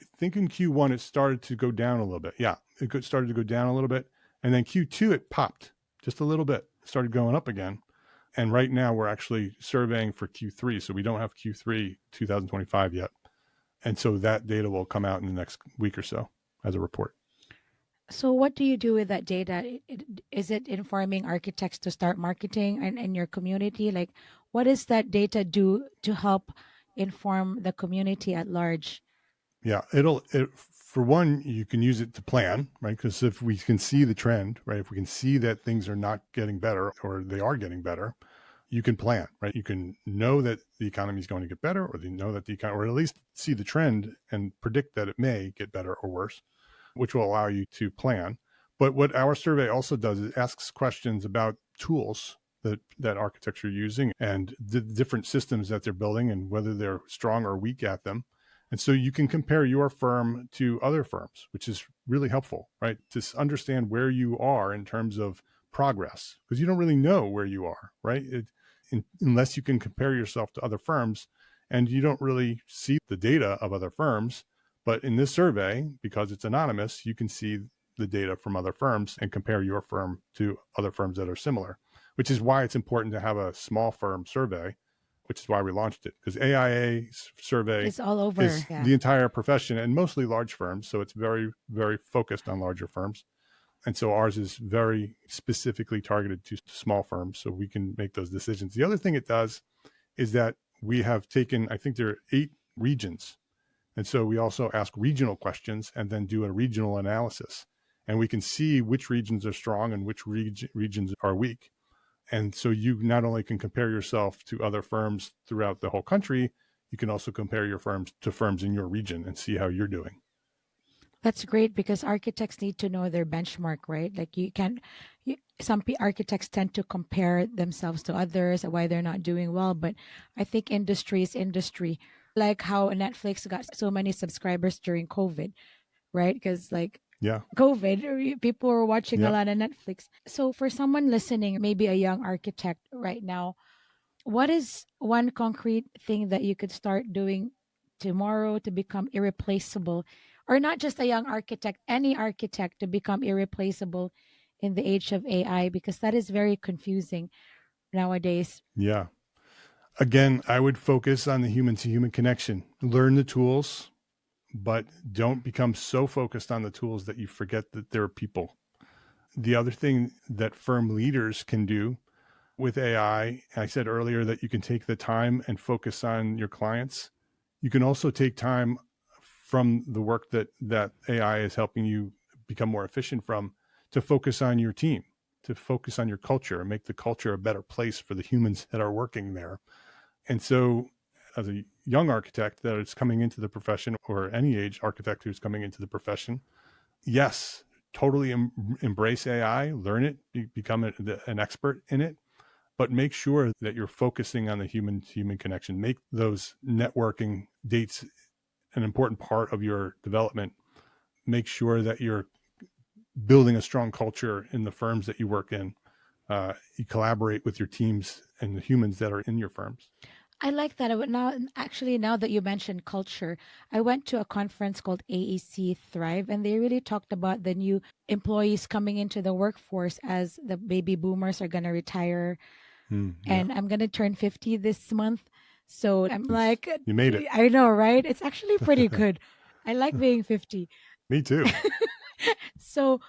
I think in Q1, it started to go down a little bit. Yeah, it started to go down a little bit. And then Q2, it popped just a little bit, started going up again. And right now we're actually surveying for Q3. So we don't have Q3 2025 yet. And so that data will come out in the next week or so as a report. So what do you do with that data? Is it informing architects to start marketing in your community? Like, what does that data do to help inform the community at large? Yeah, for one, you can use it to plan, right? Because if we can see the trend, right? If we can see that things are not getting better or they are getting better, you can plan, right? You can know that the economy is going to get better, or you know that or at least see the trend and predict that it may get better or worse, which will allow you to plan. But what our survey also does is asks questions about tools that architects are using and the different systems that they're building and whether they're strong or weak at them. And so you can compare your firm to other firms, which is really helpful, right? To understand where you are in terms of progress, because you don't really know where you are, right? Unless you can compare yourself to other firms, and you don't really see the data of other firms. But in this survey, because it's anonymous, you can see the data from other firms and compare your firm to other firms that are similar, which is why it's important to have a small firm survey, which is why we launched it, because AIA survey is all over the entire profession and mostly large firms. So it's very, very focused on larger firms. And so ours is very specifically targeted to small firms, so we can make those decisions. The other thing it does is that we have taken, I think there are 8 regions. And so we also ask regional questions and then do a regional analysis. And we can see which regions are strong and which regions are weak. And so you not only can compare yourself to other firms throughout the whole country, you can also compare your firms to firms in your region and see how you're doing. That's great, because architects need to know their benchmark, right? Like some architects tend to compare themselves to others, why they're not doing well. But I think industry is industry. Like how Netflix got so many subscribers during COVID, right? Because COVID, people were watching a lot of Netflix. So for someone listening, maybe a young architect right now, what is one concrete thing that you could start doing tomorrow to become irreplaceable? Or not just a young architect, any architect to become irreplaceable in the age of AI, because that is very confusing nowadays. Yeah. Again, I would focus on the human to human connection. Learn the tools, but don't become so focused on the tools that you forget that there are people. The other thing that firm leaders can do with AI, I said earlier that you can take the time and focus on your clients. You can also take time from the work that AI is helping you become more efficient from to focus on your team, to focus on your culture and make the culture a better place for the humans that are working there. And so as a young architect that is coming into the profession, or any age architect who's coming into the profession, yes, totally embrace AI, learn it, become an expert in it, but make sure that you're focusing on the human connection. Make those networking dates an important part of your development. Make sure that you're building a strong culture in the firms that you work in. You collaborate with your teams and the humans that are in your firms. I like that. Now that you mentioned culture, I went to a conference called AEC Thrive, and they really talked about the new employees coming into the workforce as the baby boomers are going to retire. Yeah. And I'm going to turn 50 this month. So I'm like, you made it. I know, right? It's actually pretty good. I like being 50. Me too. So,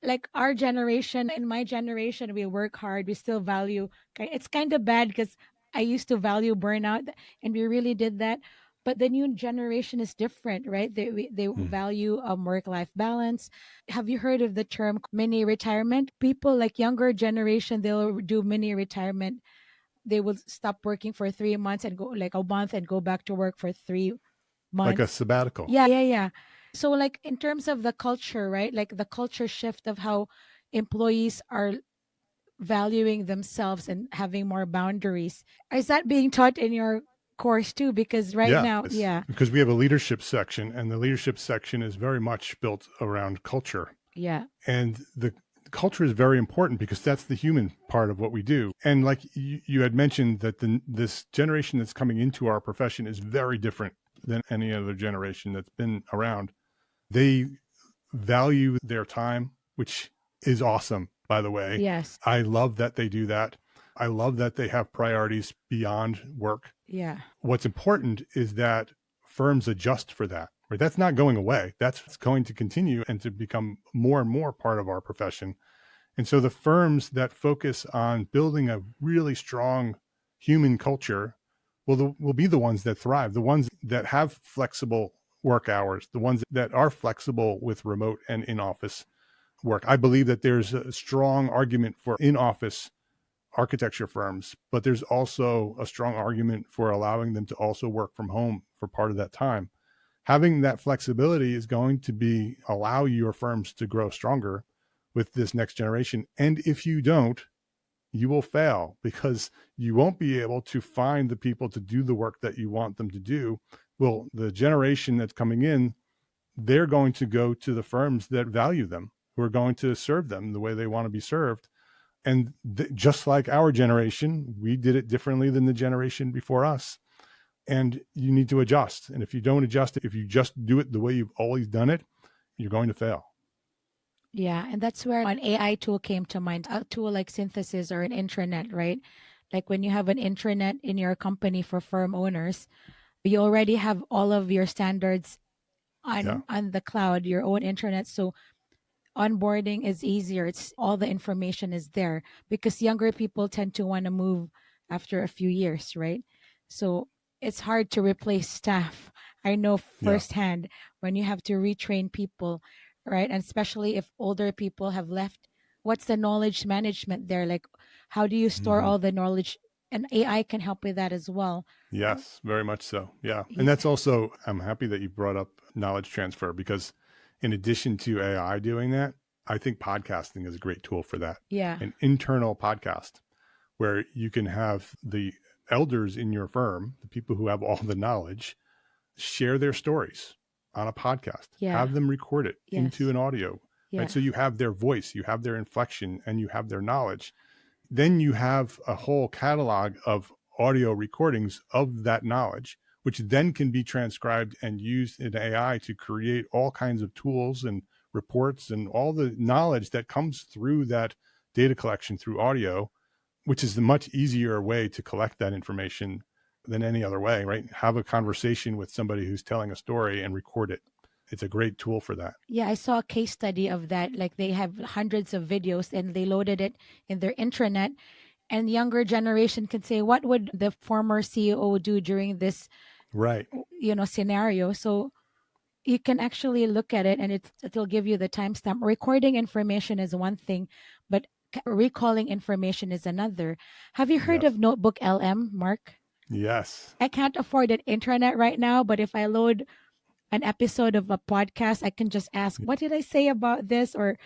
like our generation, in my generation, we work hard, we still value. It's kind of bad because I used to value burnout, and we really did that. But the new generation is different, right? They value work-life balance. Have you heard of the term mini retirement? People like younger generation, they'll do mini retirement. They will stop working for 3 months and go like a month and go back to work for 3 months. Like a sabbatical. Yeah. So like in terms of the culture, right? Like the culture shift of how employees are valuing themselves and having more boundaries. Is that being taught in your course too? Because now, because we have a leadership section, and the leadership section is very much built around culture. Yeah. And the culture is very important because that's the human part of what we do. And like you had mentioned that this generation that's coming into our profession is very different than any other generation that's been around. They value their time, which is awesome, by the way. Yes. I love that they do that. I love that they have priorities beyond work. Yeah. What's important is that firms adjust for that, right? That's not going away. That's going to continue and to become more and more part of our profession. And so the firms that focus on building a really strong human culture will be the ones that thrive, the ones that have flexible work hours, the ones that are flexible with remote and in-office work. I believe that there's a strong argument for in-office architecture firms, but there's also a strong argument for allowing them to also work from home for part of that time. Having that flexibility is going to allow your firms to grow stronger with this next generation. And if you don't, you will fail because you won't be able to find the people to do the work that you want them to do. Well, the generation that's coming in, they're going to go to the firms that value them, who are going to serve them the way they want to be served. And just like our generation, we did it differently than the generation before us. And you need to adjust. And if you don't adjust, if you just do it the way you've always done it, you're going to fail. Yeah. And that's where an AI tool came to mind, a tool like Synthesis or an intranet, right? Like when you have an intranet in your company for firm owners, you already have all of your standards on the cloud, your own intranet. So onboarding is easier. It's all the information is there because younger people tend to want to move after a few years, right? So it's hard to replace staff. I know firsthand when you have to retrain people, right? And especially if older people have left, what's the knowledge management there? Like, how do you store all the knowledge? And AI can help with that as well. Yes, very much so. Yeah. And that's also, I'm happy that you brought up knowledge transfer because in addition to AI doing that, I think podcasting is a great tool for that. Yeah. An internal podcast where you can have the elders in your firm, the people who have all the knowledge, share their stories on a podcast. Yeah. Have them record it into an audio. Right? So you have their voice, you have their inflection, and you have their knowledge. Then you have a whole catalog of audio recordings of that knowledge, which then can be transcribed and used in AI to create all kinds of tools and reports and all the knowledge that comes through that data collection through audio, which is a much easier way to collect that information than any other way, right? Have a conversation with somebody who's telling a story and record it. It's a great tool for that. Yeah, I saw a case study of that. Like they have hundreds of videos and they loaded it in their intranet. And younger generation can say, what would the former CEO do during this, Right. scenario? So you can actually look at it and it'll give you the timestamp. Recording information is one thing, but recalling information is another. Have you heard Yes. of Notebook LM, Mark? Yes. I can't afford an intranet right now, but if I load an episode of a podcast, I can just ask, what did I say about this? Or,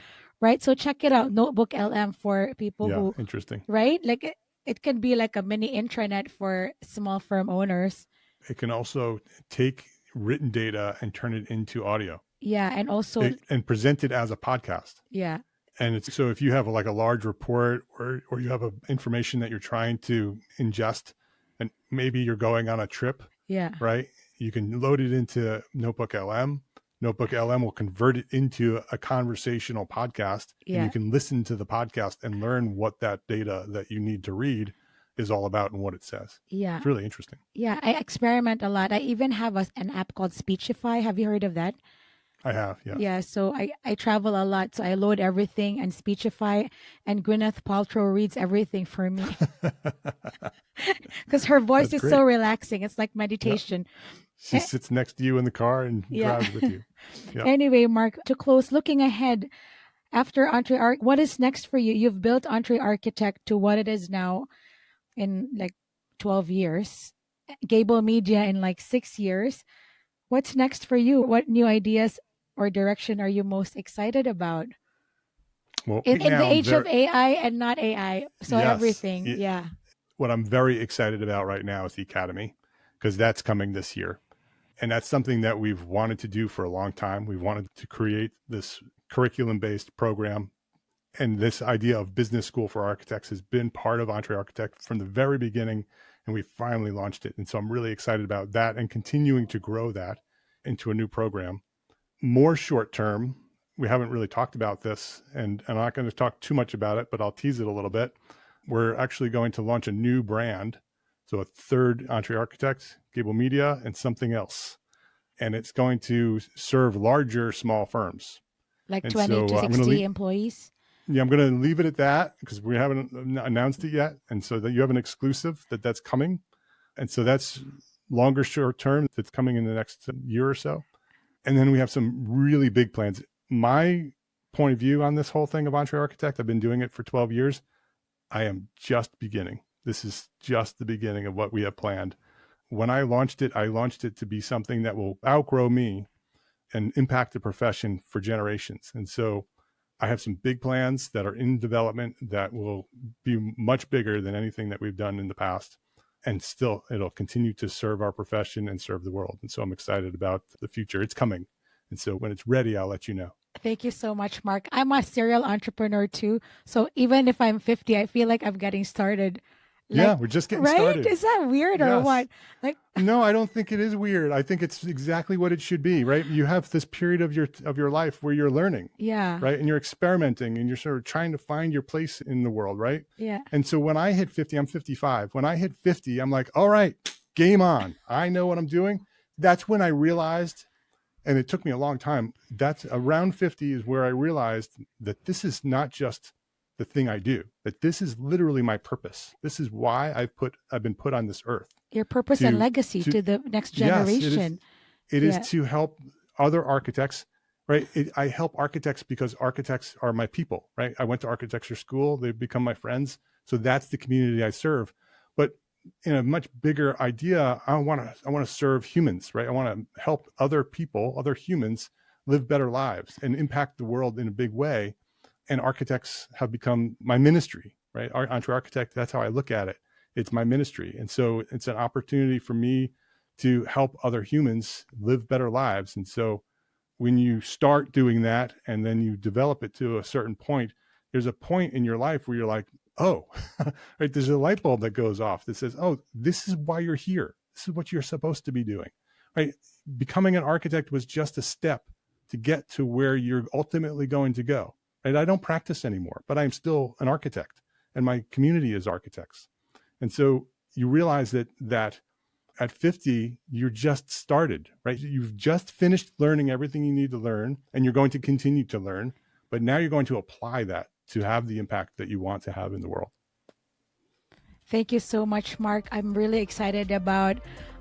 right? So check it out, Notebook LM for people Yeah. who, Interesting. right? Like it can be like a mini intranet for small firm owners. It can also take written data and turn it into audio. Yeah. And also, And present it as a podcast. yeah. And it's so if you have like a large report or you have information that you're trying to ingest, and maybe you're going on a trip, Yeah. right? You can load it into Notebook LM. Notebook LM will convert it into a conversational podcast, and you can listen to the podcast and learn what that data that you need to read is all about and what it says. Yeah. It's really interesting. Yeah. I experiment a lot. I even have an app called Speechify. Have you heard of that? I have, yeah. Yeah, so I travel a lot, so I load everything and Speechify, and Gwyneth Paltrow reads everything for me because her voice is so relaxing. It's like meditation. She sits next to you in the car and drives with you. Anyway, Mark, to close, looking ahead, after EntreArchitect, what is next for you? You've built EntreArchitect to what it is now in like 12 years, Gābl Media in like 6 years. What's next for you? What new ideas or direction are you most excited about? Well, in the age of AI and not AI, so everything. Yeah. What I'm very excited about right now is the Academy, because that's coming this year. And that's something that we've wanted to do for a long time. We've wanted to create this curriculum-based program. And this idea of business school for architects has been part of EntreArchitect from the very beginning, and we finally launched it. And so I'm really excited about that and continuing to grow that into a new program. More short term, we haven't really talked about this, and I'm not going to talk too much about it, but I'll tease it a little bit. We're actually going to launch a new brand. So a third EntreArchitect, Gābl Media, and something else. And it's going to serve larger, small firms. Like 20 to 60 employees? Yeah, I'm going to leave it at that because we haven't announced it yet. And so that you have an exclusive that's coming. And so that's longer, short term that's coming in the next year or so. And then we have some really big plans. My point of view on this whole thing of EntreArchitect, I've been doing it for 12 years. I am just beginning. This is just the beginning of what we have planned. When I launched it to be something that will outgrow me and impact the profession for generations. And so I have some big plans that are in development that will be much bigger than anything that we've done in the past. And still, it'll continue to serve our profession and serve the world. And so I'm excited about the future. It's coming. And so when it's ready, I'll let you know. Thank you so much, Mark. I'm a serial entrepreneur too. So even if I'm 50, I feel like I'm getting started. Like, we're just getting started. Is that weird or what? Like, no, I don't think it is weird. I think it's exactly what it should be, right? You have this period of your life where you're learning, right? And you're experimenting and you're sort of trying to find your place in the world, right? Yeah. And so when I hit 50, I'm 55. When I hit 50, I'm like, all right, game on. I know what I'm doing. That's when I realized, and it took me a long time, that's around 50 is where I realized that this is not just the thing I do, that this is literally my purpose. This is why I've been put on this earth. Your purpose and legacy to the next generation. Yes, it is to help other architects, right? I help architects because architects are my people, right? I went to architecture school. They've become my friends. So that's the community I serve. But in a much bigger idea, I want to serve humans, right? I want to help other people, other humans live better lives and impact the world in a big way. And architects have become my ministry, right? EntreArchitect, that's how I look at it. It's my ministry. And so it's an opportunity for me to help other humans live better lives. And so when you start doing that and then you develop it to a certain point, there's a point in your life where you're like, oh, right, there's a light bulb that goes off that says, oh, this is why you're here. This is what you're supposed to be doing, right? Becoming an architect was just a step to get to where you're ultimately going to go. And I don't practice anymore, but I'm still an architect and my community is architects. And so you realize that at 50, you're just started, right? You've just finished learning everything you need to learn, and you're going to continue to learn. But now you're going to apply that to have the impact that you want to have in the world. Thank you so much, Mark. I'm really excited about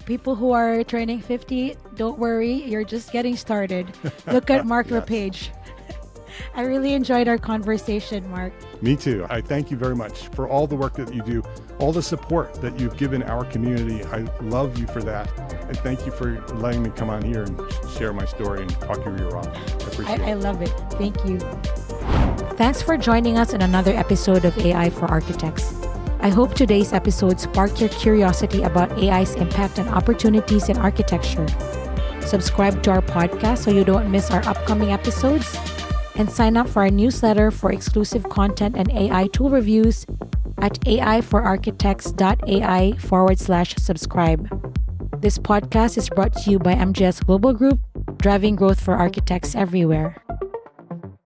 people who are turning 50. Don't worry, you're just getting started. Look at Mark LePage. I really enjoyed our conversation, Mark. Me too. I thank you very much for all the work that you do, all the support that you've given our community. I love you for that. And thank you for letting me come on here and share my story and talk your ear off. I appreciate it. I love it. Thank you. Thanks for joining us in another episode of AI for Architects. I hope today's episode sparked your curiosity about AI's impact and opportunities in architecture. Subscribe to our podcast so you don't miss our upcoming episodes, and sign up for our newsletter for exclusive content and AI tool reviews at aiforarchitects.ai/subscribe. This podcast is brought to you by MGS Global Group, driving growth for architects everywhere.